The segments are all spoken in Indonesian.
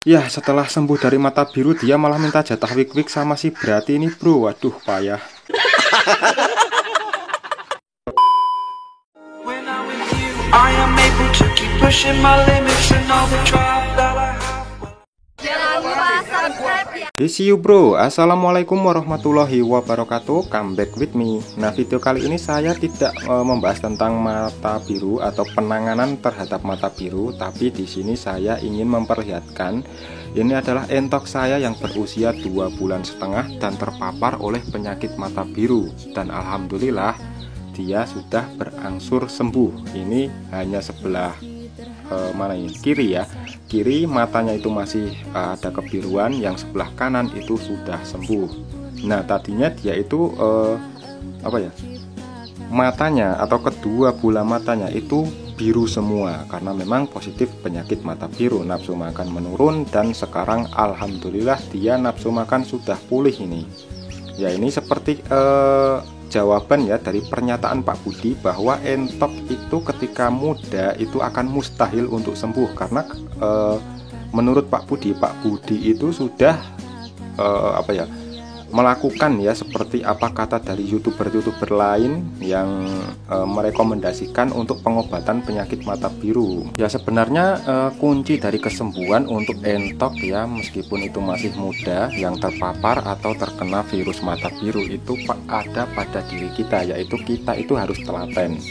Ya, setelah sembuh dari mata biru, dia malah minta jatah wik-wik sama si Berarti ini, bro. Waduh, payah. See you, bro. Assalamualaikum warahmatullahi wabarakatuh. Come back with me. Nah, video kali ini saya tidak membahas tentang mata biru atau penanganan terhadap mata biru, tapi di sini saya ingin memperlihatkan ini adalah entok saya yang berusia 2,5 bulan dan terpapar oleh penyakit mata biru, dan alhamdulillah dia sudah berangsur sembuh. Ini hanya sebelah mana ini, kiri ya, kiri matanya itu masih ada kebiruan, yang sebelah kanan itu sudah sembuh. Nah, tadinya dia itu matanya atau kedua bola matanya itu biru semua karena memang positif penyakit mata biru. Nafsu makan menurun dan sekarang alhamdulillah dia nafsu makan sudah pulih ini. Ya, ini seperti jawaban ya dari pernyataan Pak Budi bahwa entok itu ketika muda itu akan mustahil untuk sembuh, karena menurut Pak Budi itu sudah melakukan ya seperti apa kata dari youtuber lain yang merekomendasikan untuk pengobatan penyakit mata biru. Ya, sebenarnya kunci dari kesembuhan untuk entok ya, meskipun itu masih muda, yang terpapar atau terkena virus mata biru itu ada pada diri kita, yaitu kita itu harus telaten.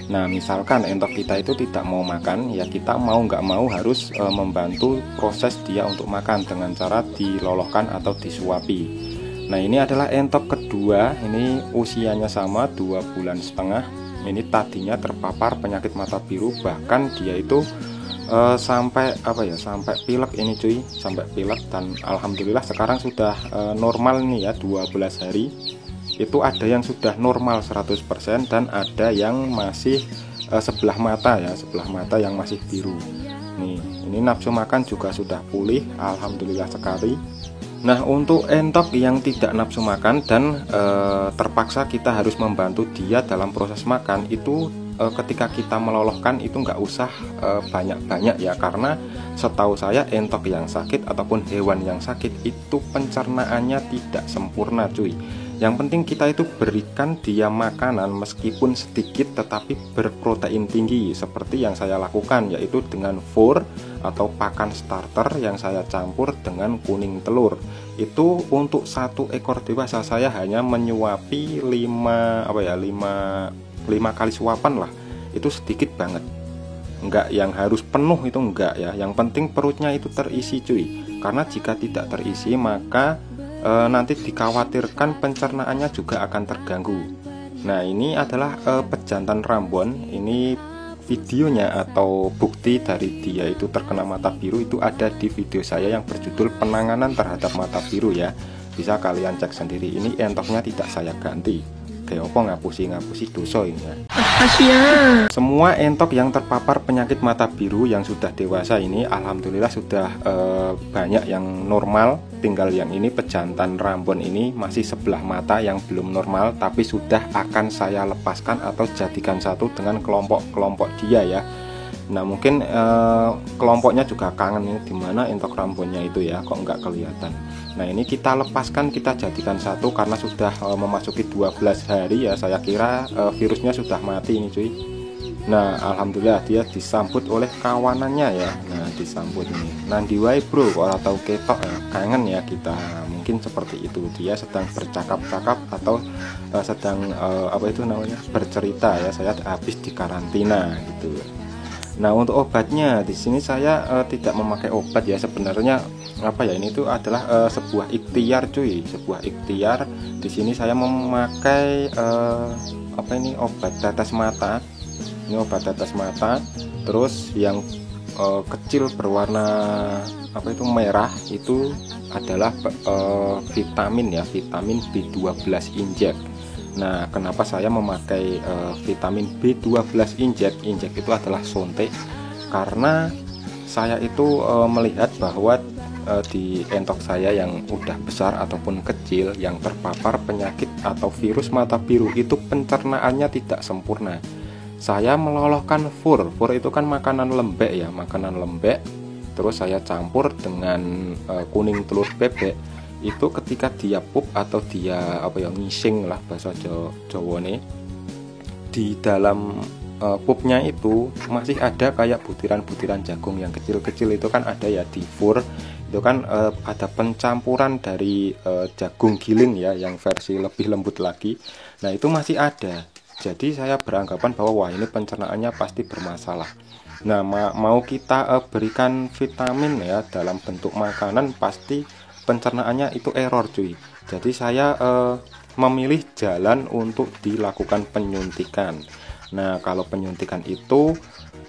Nah, misalkan entok kita itu tidak mau makan, ya kita mau nggak mau harus membantu proses dia untuk makan dengan cara dilolokkan atau disuapi. Nah, ini adalah entok kedua, ini usianya sama 2,5 bulan. Ini tadinya terpapar penyakit mata biru, bahkan dia itu sampai sampai pilek ini cuy, sampai pilek, dan alhamdulillah sekarang sudah normal nih ya, 12 hari. Itu ada yang sudah normal 100% dan ada yang masih sebelah mata ya, sebelah mata yang masih biru. Nih, ini nafsu makan juga sudah pulih, alhamdulillah sekali. Nah, untuk entok yang tidak nafsu makan dan terpaksa kita harus membantu dia dalam proses makan itu, ketika kita meloloskan itu nggak usah banyak-banyak ya, karena setahu saya entok yang sakit ataupun hewan yang sakit itu pencernaannya tidak sempurna cuy. Yang penting kita itu berikan dia makanan meskipun sedikit tetapi berprotein tinggi, seperti yang saya lakukan, yaitu dengan fur atau pakan starter yang saya campur dengan kuning telur. Itu untuk satu ekor dewasa saya hanya menyuapi 5 kali suapan lah. Itu sedikit banget, enggak yang harus penuh, itu enggak ya. Yang penting perutnya itu terisi cuy, karena jika tidak terisi maka nanti dikhawatirkan pencernaannya juga akan terganggu. Nah, ini adalah pejantan Rambon. Ini videonya atau bukti dari dia itu terkena mata biru itu ada di video saya yang berjudul penanganan terhadap mata biru ya. Bisa kalian cek sendiri. Ini entoknya tidak saya ganti. Kayak apa ngapusi dosa ini ya. Semua entok yang terpapar penyakit mata biru yang sudah dewasa ini alhamdulillah sudah banyak yang normal. Tinggal yang ini pejantan Rambon ini masih sebelah mata yang belum normal, tapi sudah akan saya lepaskan atau jadikan satu dengan kelompok dia ya. Nah, mungkin kelompoknya juga kangen ini dimana entok Rambonnya itu ya, kok nggak kelihatan. Nah, ini kita lepaskan, kita jadikan satu karena sudah memasuki 12 hari ya. Saya kira virusnya sudah mati ini cuy. Nah, alhamdulillah dia disambut oleh kawanannya ya. Nah, disambut ini Nandi wae bro, orang tahu ketok ya, kangen ya kita. Mungkin seperti itu, dia sedang bercakap-cakap atau sedang bercerita ya, saya habis di karantina gitu. Nah, untuk obatnya di sini saya tidak memakai obat ya sebenarnya. Ini itu adalah sebuah ikhtiar cuy, sebuah ikhtiar. Di sini saya memakai obat tetes mata. Ini obat tetes mata. Terus yang kecil berwarna merah itu adalah vitamin ya, vitamin B12 injek. Nah, kenapa saya memakai vitamin B12 injek itu adalah sontek, karena saya itu melihat bahwa di entok saya yang udah besar ataupun kecil yang terpapar penyakit atau virus mata biru itu pencernaannya tidak sempurna. Saya meloloskan fur itu kan makanan lembek ya, makanan lembek. terus saya campur dengan kuning telur bebek. Itu ketika dia pup atau dia ngising lah bahasa Jawane, di dalam pupnya itu masih ada kayak butiran-butiran jagung yang kecil-kecil. Itu kan ada ya di fur, itu kan ada pencampuran dari jagung giling ya, yang versi lebih lembut lagi. Nah itu masih ada. Jadi saya beranggapan bahwa wah ini pencernaannya pasti bermasalah. Nah mau kita berikan vitamin ya dalam bentuk makanan, pasti pencernaannya itu error cuy. Jadi saya memilih jalan untuk dilakukan penyuntikan. Nah kalau penyuntikan itu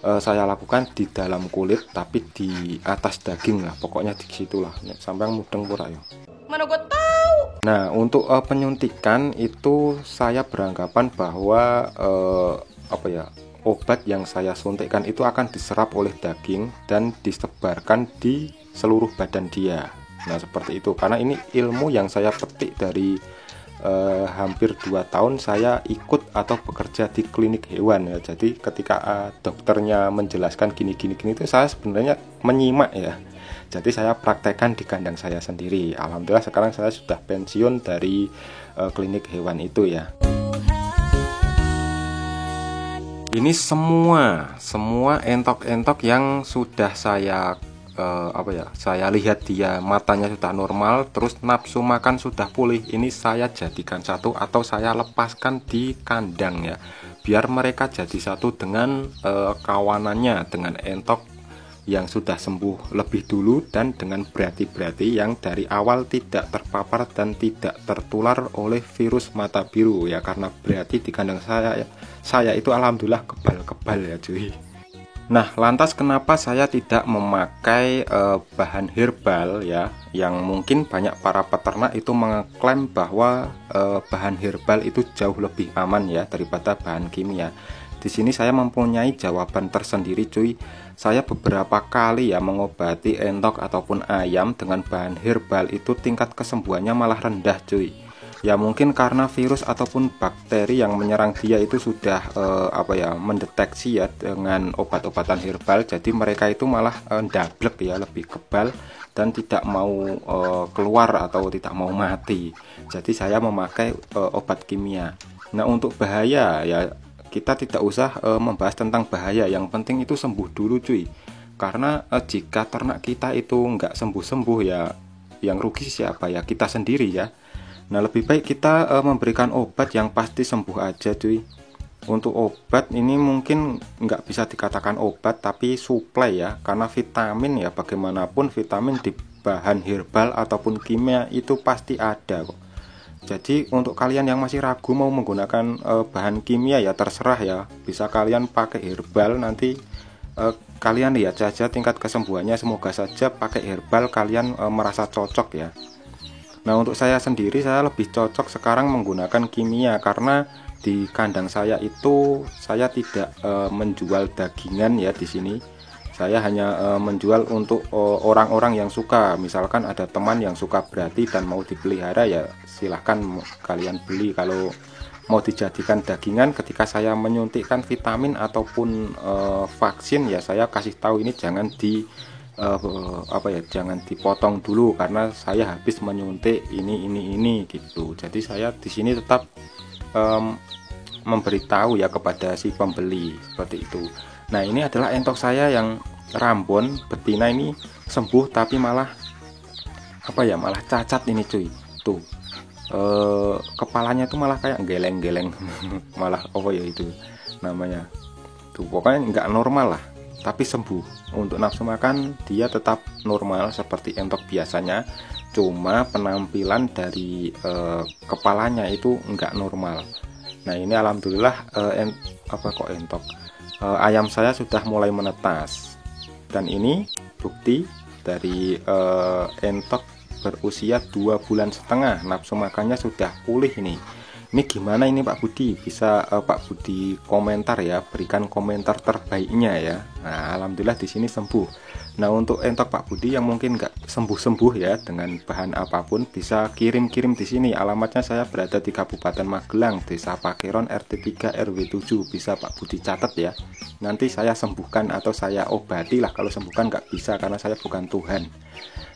saya lakukan di dalam kulit, tapi di atas daging lah, pokoknya di situlah. Sampai mudeng pura ya. Mana gue tahu. Nah untuk penyuntikan itu saya beranggapan bahwa obat yang saya suntikkan itu akan diserap oleh daging dan disebarkan di seluruh badan dia. Nah seperti itu, karena ini ilmu yang saya petik dari hampir 2 tahun saya ikut atau bekerja di klinik hewan ya. Jadi ketika dokternya menjelaskan gini itu saya sebenarnya menyimak ya. Jadi saya praktekkan di kandang saya sendiri. Alhamdulillah sekarang saya sudah pensiun dari klinik hewan itu ya. Ini semua entok-entok yang sudah saya saya lihat dia matanya sudah normal, terus nafsu makan sudah pulih. Ini saya jadikan satu atau saya lepaskan di kandang ya, biar mereka jadi satu dengan kawanannya, dengan entok yang sudah sembuh lebih dulu dan dengan berarti yang dari awal tidak terpapar dan tidak tertular oleh virus mata biru ya. Karena berarti di kandang saya itu alhamdulillah kebal ya cuy. Nah lantas kenapa saya tidak memakai bahan herbal ya, yang mungkin banyak para peternak itu mengklaim bahwa bahan herbal itu jauh lebih aman ya daripada bahan kimia. Di sini saya mempunyai jawaban tersendiri cuy. Saya beberapa kali ya mengobati entok ataupun ayam dengan bahan herbal, itu tingkat kesembuhannya malah rendah cuy. Ya mungkin karena virus ataupun bakteri yang menyerang dia itu sudah mendeteksi ya dengan obat-obatan herbal. Jadi mereka itu malah ndablek ya, lebih kebal dan tidak mau keluar atau tidak mau mati. Jadi saya memakai obat kimia. Nah untuk bahaya ya kita tidak usah membahas tentang bahaya, yang penting itu sembuh dulu cuy. Karena jika ternak kita itu nggak sembuh-sembuh ya, yang rugi siapa ya, kita sendiri ya. Nah lebih baik kita memberikan obat yang pasti sembuh aja cuy. Untuk obat ini mungkin nggak bisa dikatakan obat, tapi suplai ya, karena vitamin ya bagaimanapun vitamin di bahan herbal ataupun kimia itu pasti ada kok. Jadi untuk kalian yang masih ragu mau menggunakan bahan kimia ya terserah ya, bisa kalian pakai herbal. Nanti kalian lihat saja tingkat kesembuhannya, semoga saja pakai herbal kalian merasa cocok ya. Nah untuk saya sendiri saya lebih cocok sekarang menggunakan kimia, karena di kandang saya itu saya tidak menjual dagingan ya di sini. Saya hanya menjual untuk orang-orang yang suka. Misalkan ada teman yang suka berarti dan mau dipelihara ya silahkan kalian beli. Kalau mau dijadikan dagingan, ketika saya menyuntikkan vitamin ataupun vaksin ya saya kasih tahu ini jangan jangan dipotong dulu karena saya habis menyuntik ini gitu. Jadi saya di sini tetap memberitahu ya kepada si pembeli seperti itu. Nah ini adalah entok saya yang rambon betina, ini sembuh tapi malah malah cacat ini cuy. Tuh kepalanya tuh malah kayak geleng-geleng malah itu namanya tuh, pokoknya nggak normal lah, tapi sembuh. Untuk nafsu makan dia tetap normal seperti entok biasanya, cuma penampilan dari kepalanya itu nggak normal. Nah ini alhamdulillah entok ayam saya sudah mulai menetas, dan ini bukti dari entok berusia 2,5 bulan, nafsu makannya sudah pulih ini. Ini gimana ini Pak Budi? Bisa Pak Budi komentar ya, berikan komentar terbaiknya ya. Nah, alhamdulillah di sini sembuh. Nah, untuk entok Pak Budi yang mungkin nggak sembuh-sembuh ya dengan bahan apapun, bisa kirim-kirim di sini. Alamatnya saya berada di Kabupaten Magelang, Desa Pakeron, RT 3 RW 7. Bisa Pak Budi catat ya. Nanti saya sembuhkan atau saya obati lah. Kalau sembuhkan nggak bisa karena saya bukan Tuhan.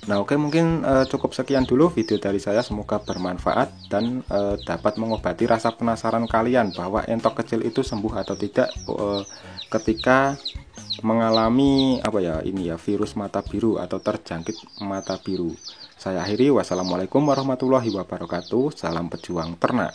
Nah, oke, mungkin cukup sekian dulu video dari saya, semoga bermanfaat dan dapat mengobati rasa penasaran kalian bahwa entok kecil itu sembuh atau tidak ketika mengalami virus mata biru atau terjangkit mata biru. Saya akhiri, wassalamualaikum warahmatullahi wabarakatuh. Salam pejuang ternak.